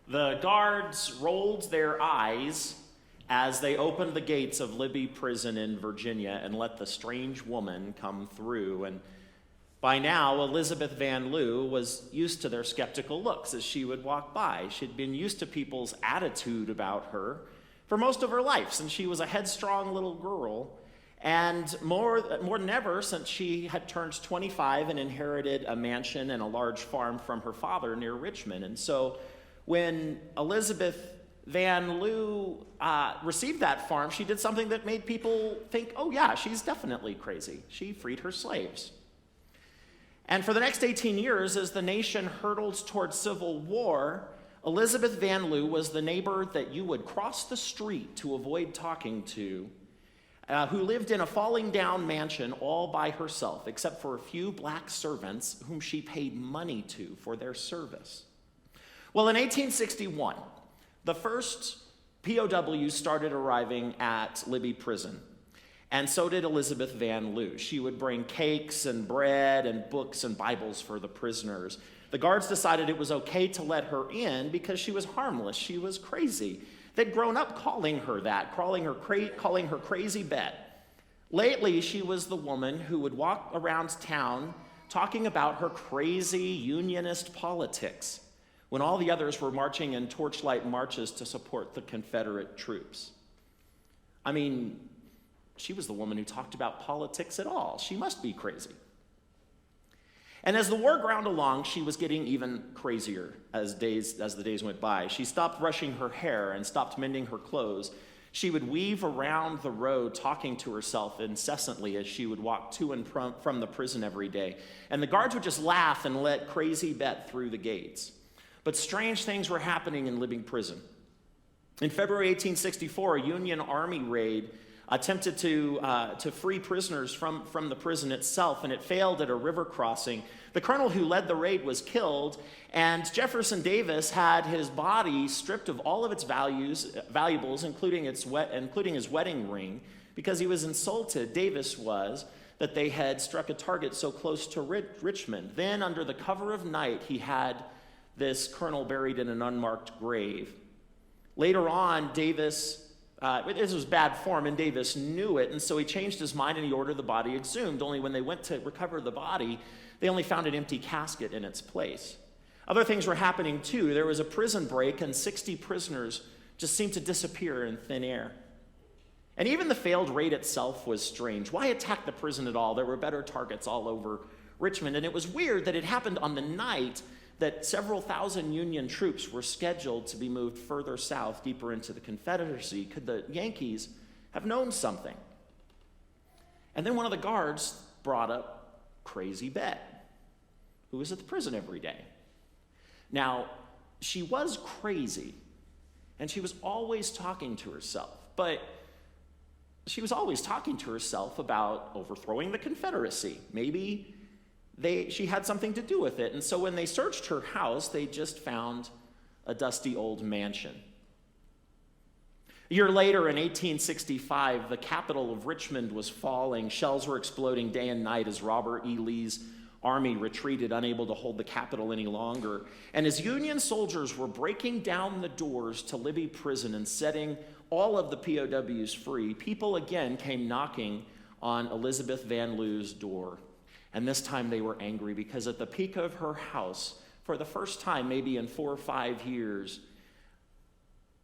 The guards rolled their eyes as they opened the gates of Libby Prison in Virginia and let the strange woman come through. And by now, Elizabeth Van Lew was used to their skeptical looks as she would walk by. She'd been used to people's attitude about her for most of her life, since she was a headstrong little girl, and more than ever since she had turned 25 and inherited a mansion and a large farm from her father near Richmond. And so when Elizabeth Van Lew received that farm, she did something that made people think, oh yeah, she's definitely crazy. She freed her slaves. And for the next 18 years, as the nation hurtled towards civil war, Elizabeth Van Lew was the neighbor that you would cross the street to avoid talking to, who lived in a falling down mansion all by herself, except for a few black servants whom she paid money to for their service. Well, in 1861, the first POWs started arriving at Libby Prison, and so did Elizabeth Van Lew. She would bring cakes and bread and books and Bibles for the prisoners. The guards decided it was okay to let her in because she was harmless. She was crazy. They'd grown up calling her that, calling her Crazy Bet. Lately, she was the woman who would walk around town talking about her crazy unionist politics when all the others were marching in torchlight marches to support the Confederate troops. I mean, she was the woman who talked about politics at all. She must be crazy. And as the war ground along, she was getting even crazier as the days went by. She stopped brushing her hair and stopped mending her clothes. She would weave around the road talking to herself incessantly as she would walk to and from the prison every day. And the guards would just laugh and let Crazy Bet through the gates. But strange things were happening in Libby Prison. In February 1864, a Union Army raid attempted to free prisoners from the prison itself, and it failed at a river crossing. The colonel who led the raid was killed, and Jefferson Davis had his body stripped of all of its valuables, including his wedding ring, because he was insulted, Davis was, that they had struck a target so close to Richmond. Then, under the cover of night, he had this colonel buried in an unmarked grave. Later on, this was bad form, and Davis knew it, and so he changed his mind and he ordered the body exhumed. Only when they went to recover the body, they only found an empty casket in its place. Other things were happening too. There was a prison break, and 60 prisoners just seemed to disappear in thin air. And even the failed raid itself was strange. Why attack the prison at all? There were better targets all over Richmond, and it was weird that it happened on the night that several thousand Union troops were scheduled to be moved further south, deeper into the Confederacy. Could the Yankees have known something? And then one of the guards brought up Crazy Bet, who was at the prison every day. Now, she was crazy, and she was always talking to herself, but she was always talking to herself about overthrowing the Confederacy. Maybe she had something to do with it. And so when they searched her house, they just found a dusty old mansion. A year later, in 1865, the capital of Richmond was falling. Shells were exploding day and night as Robert E. Lee's army retreated, unable to hold the capital any longer. And as Union soldiers were breaking down the doors to Libby Prison and setting all of the POWs free, people again came knocking on Elizabeth Van Lew's door. And this time they were angry because at the peak of her house, for the first time maybe in 4 or 5 years,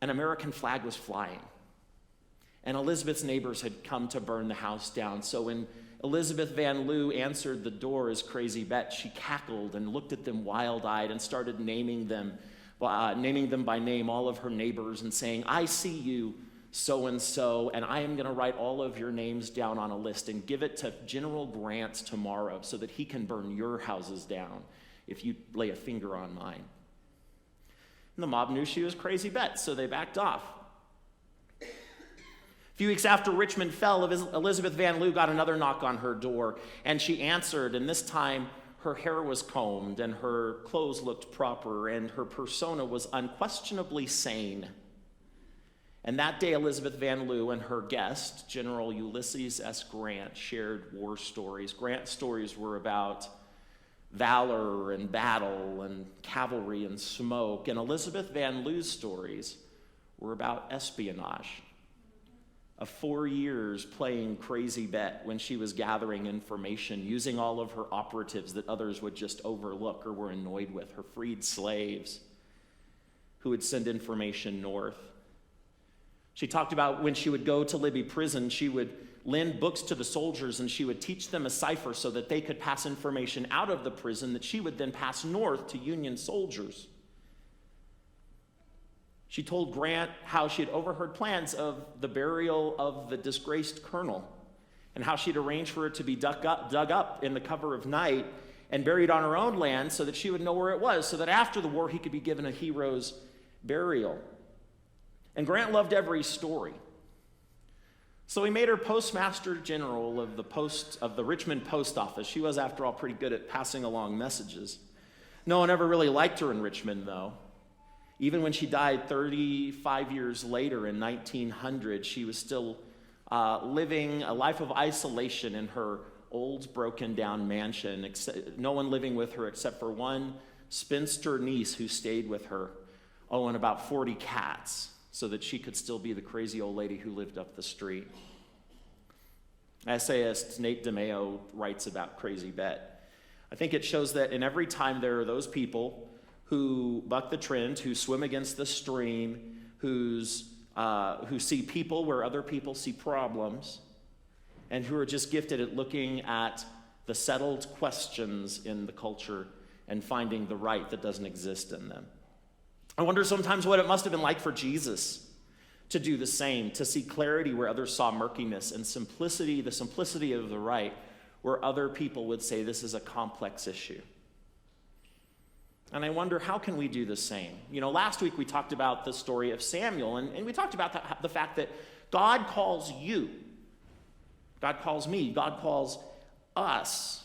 an American flag was flying. And Elizabeth's neighbors had come to burn the house down. So when Elizabeth Van Lew answered the door as Crazy Bet, she cackled and looked at them wild-eyed and started naming them by name, all of her neighbors, and saying, "I see you, so-and-so, and I am going to write all of your names down on a list and give it to General Grant tomorrow so that he can burn your houses down if you lay a finger on mine." And the mob knew she was Crazy Bet, so they backed off. A few weeks after Richmond fell, Elizabeth Van Lew got another knock on her door, and she answered, and this time her hair was combed, and her clothes looked proper, and her persona was unquestionably sane. And that day, Elizabeth Van Lew and her guest, General Ulysses S. Grant, shared war stories. Grant's stories were about valor and battle and cavalry and smoke. And Elizabeth Van Loo's stories were about espionage, of 4 years playing crazy bet when she was gathering information, using all of her operatives that others would just overlook or were annoyed with, her freed slaves who would send information north. She talked about when she would go to Libby prison, she would lend books to the soldiers and she would teach them a cipher so that they could pass information out of the prison that she would then pass north to Union soldiers. She told Grant how she had overheard plans of the burial of the disgraced colonel and how she'd arranged for it to be dug up in the cover of night and buried on her own land so that she would know where it was, so that after the war he could be given a hero's burial. And Grant loved every story. So he made her postmaster general of the Richmond post office. She was, after all, pretty good at passing along messages. No one ever really liked her in Richmond, though. Even when she died 35 years later in 1900, she was still living a life of isolation in her old, broken-down mansion. No one living with her except for one spinster niece who stayed with her. Oh, and about 40 cats, so that she could still be the crazy old lady who lived up the street. Essayist Nate DeMeo writes about Crazy Bet. I think it shows that in every time there are those people who buck the trend, who swim against the stream, who see people where other people see problems, and who are just gifted at looking at the settled questions in the culture and finding the right that doesn't exist in them. I wonder sometimes what it must have been like for Jesus to do the same, to see clarity where others saw murkiness, and simplicity, the simplicity of the right, where other people would say this is a complex issue. And I wonder, how can we do the same? You know, last week we talked about the story of Samuel, and we talked about the fact that God calls you, God calls me, God calls us.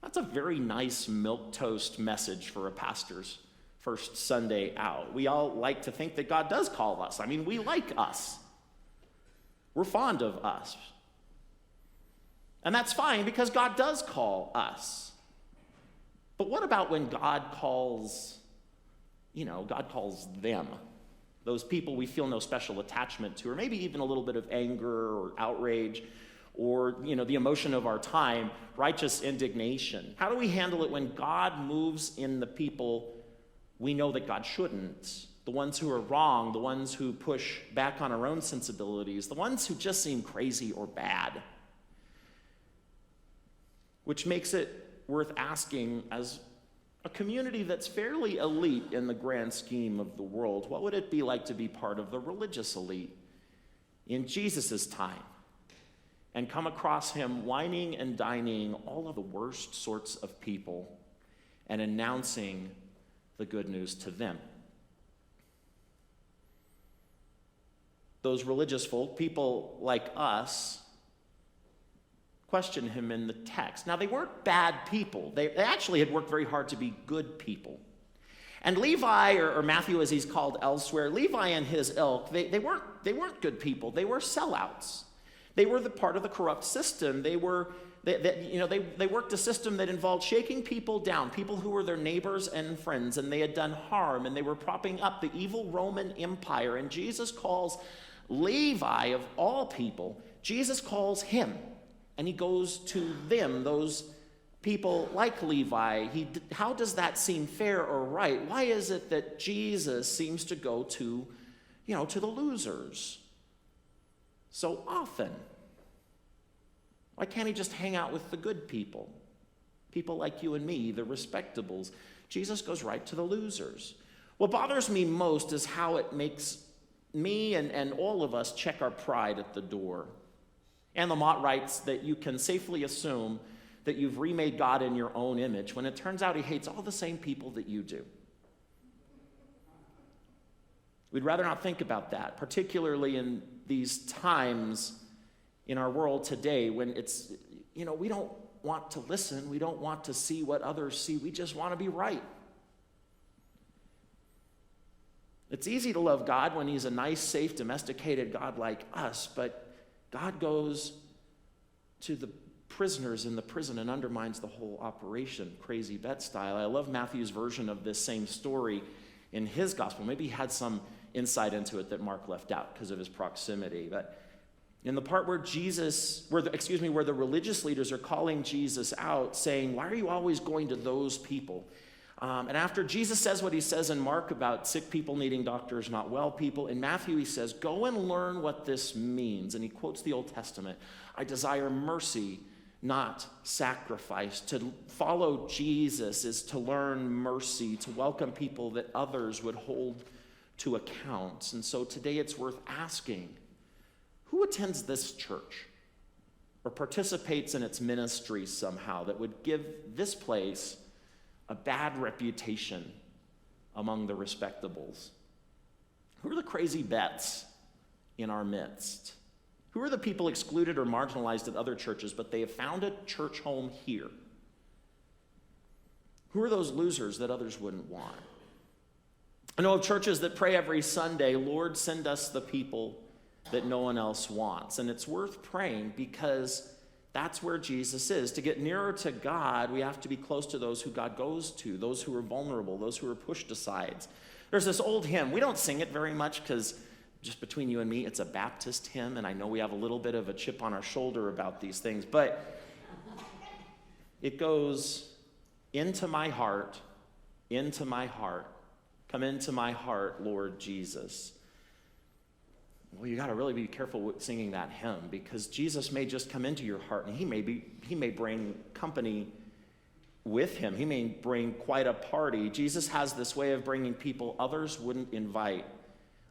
That's a very nice milquetoast message for a pastor's first Sunday out. We all like to think that God does call us. I mean, we like us. We're fond of us. And that's fine, because God does call us. But what about when God calls them? Those people we feel no special attachment to, or maybe even a little bit of anger or outrage, or, the emotion of our time, righteous indignation. How do we handle it when God moves in the people we know that God shouldn't? The ones who are wrong, the ones who push back on our own sensibilities, the ones who just seem crazy or bad. Which makes it worth asking, as a community that's fairly elite in the grand scheme of the world, what would it be like to be part of the religious elite in Jesus' time and come across him whining and dining all of the worst sorts of people and announcing the good news to them? Those religious folk, people like us, question him in the text. Now, they weren't bad people. They actually had worked very hard to be good people. And Levi, or Matthew as he's called elsewhere, Levi and his ilk, they weren't good people. They were sellouts. They were the part of the corrupt system. They worked a system that involved shaking people down, people who were their neighbors and friends, and they had done harm, and they were propping up the evil Roman Empire. And Jesus calls Levi, of all people, Jesus calls him. And he goes to them, those people like Levi. How does that seem fair or right? Why is it that Jesus seems to go to the losers so often? Why can't he just hang out with the good people? People like you and me, the respectables. Jesus goes right to the losers. What bothers me most is how it makes me and all of us check our pride at the door. And Lamott writes that you can safely assume that you've remade God in your own image when it turns out he hates all the same people that you do. We'd rather not think about that, particularly in these times in our world today when it's, we don't want to listen, we don't want to see what others see, we just want to be right. It's easy to love God when he's a nice, safe, domesticated God like us, but God goes to the prisoners in the prison and undermines the whole operation, crazy bet style. I love Matthew's version of this same story in his gospel. Maybe he had some insight into it that Mark left out because of his proximity. But in the part where where the religious leaders are calling Jesus out, saying, "Why are you always going to those people?" And after Jesus says what he says in Mark about sick people needing doctors, not well people, in Matthew he says, "Go and learn what this means." And he quotes the Old Testament. "I desire mercy, not sacrifice." To follow Jesus is to learn mercy, to welcome people that others would hold to account. And so today it's worth asking, who attends this church or participates in its ministry somehow that would give this place a bad reputation among the respectables? Who are the crazy bets in our midst? Who are the people excluded or marginalized at other churches, but they have found a church home here? Who are those losers that others wouldn't want? I know of churches that pray every Sunday, "Lord, send us the people that no one else wants." And it's worth praying because that's where Jesus is. To get nearer to God, we have to be close to those who God goes to, those who are vulnerable, those who are pushed aside. There's this old hymn. We don't sing it very much because, just between you and me, it's a Baptist hymn, and I know we have a little bit of a chip on our shoulder about these things, but it goes, into my heart, come into my heart, Lord Jesus. Well, you got to really be careful with singing that hymn, because Jesus may just come into your heart, and he may bring company with him. He may bring quite a party. Jesus has this way of bringing people others wouldn't invite,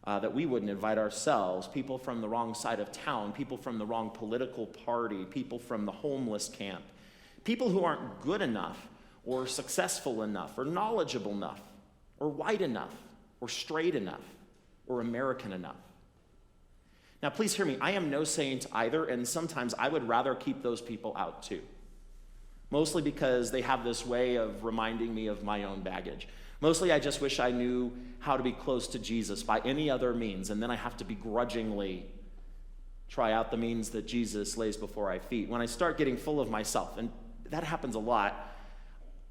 that we wouldn't invite ourselves, people from the wrong side of town, people from the wrong political party, people from the homeless camp, people who aren't good enough or successful enough or knowledgeable enough or white enough or straight enough or American enough. Now, please hear me. I am no saint either, and sometimes I would rather keep those people out too. Mostly because they have this way of reminding me of my own baggage. Mostly I just wish I knew how to be close to Jesus by any other means, and then I have to begrudgingly try out the means that Jesus lays before my feet. When I start getting full of myself, and that happens a lot,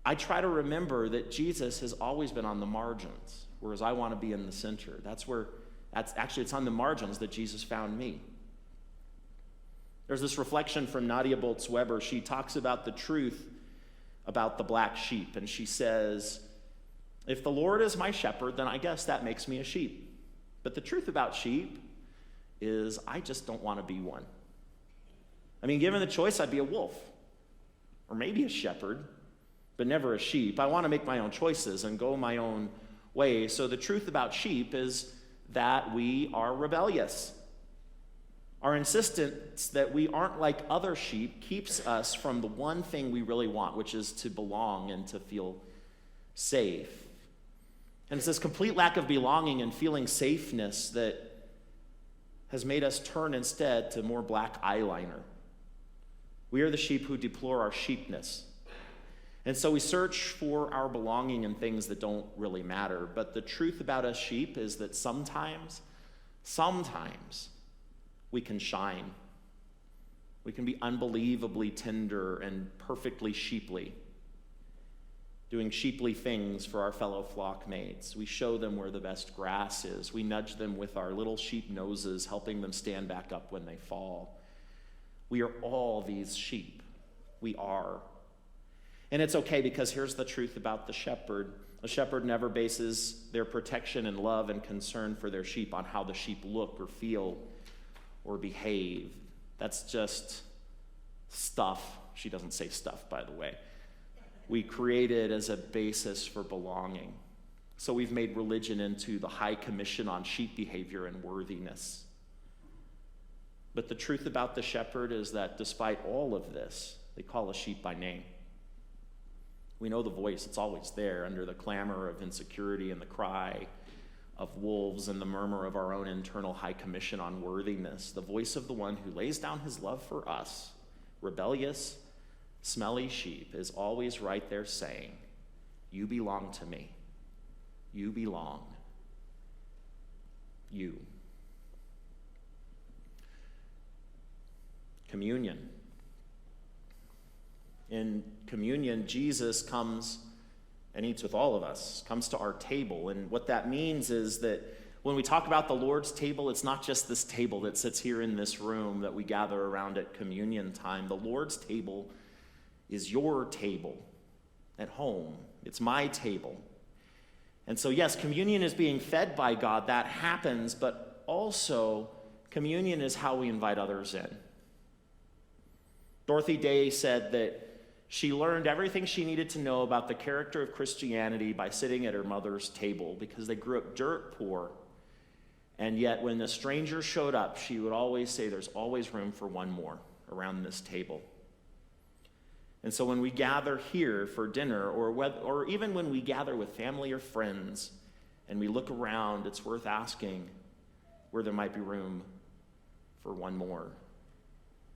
I try to remember that Jesus has always been on the margins, whereas I want to be in the center. It's on the margins that Jesus found me. There's this reflection from Nadia Bolz-Weber. She talks about the truth about the black sheep, and she says, if the Lord is my shepherd, then I guess that makes me a sheep. But the truth about sheep is I just don't want to be one. I mean, given the choice, I'd be a wolf, or maybe a shepherd, but never a sheep. I want to make my own choices and go my own way. So the truth about sheep is that we are rebellious. Our insistence that we aren't like other sheep keeps us from the one thing we really want, which is to belong and to feel safe. And it's this complete lack of belonging and feeling safeness that has made us turn instead to more black eyeliner. We are the sheep who deplore our sheepness. And so we search for our belonging in things that don't really matter. But the truth about us sheep is that sometimes we can shine. We can be unbelievably tender and perfectly sheeply, doing sheeply things for our fellow flock mates. We show them where the best grass is. We nudge them with our little sheep noses, helping them stand back up when they fall. We are all these sheep. We are. And it's okay, because here's the truth about the shepherd. A shepherd never bases their protection and love and concern for their sheep on how the sheep look or feel or behave. That's just stuff. She doesn't say stuff, by the way. We create it as a basis for belonging. So we've made religion into the high commission on sheep behavior and worthiness. But the truth about the shepherd is that despite all of this, they call us sheep by name. We know the voice. It's always there under the clamor of insecurity and the cry of wolves and the murmur of our own internal high commission on worthiness. The voice of the one who lays down his love for us, rebellious, smelly sheep, is always right there saying, you belong to me. You belong. You. Communion. In communion, Jesus comes and eats with all of us, comes to our table. And what that means is that when we talk about the Lord's table, it's not just this table that sits here in this room that we gather around at communion time. The Lord's table is your table at home. It's my table. And so, yes, communion is being fed by God. That happens, but also communion is how we invite others in. Dorothy Day said that she learned everything she needed to know about the character of Christianity by sitting at her mother's table because they grew up dirt poor. And yet when a stranger showed up, she would always say, there's always room for one more around this table. And so when we gather here for dinner, or even when we gather with family or friends, and we look around, it's worth asking where there might be room for one more.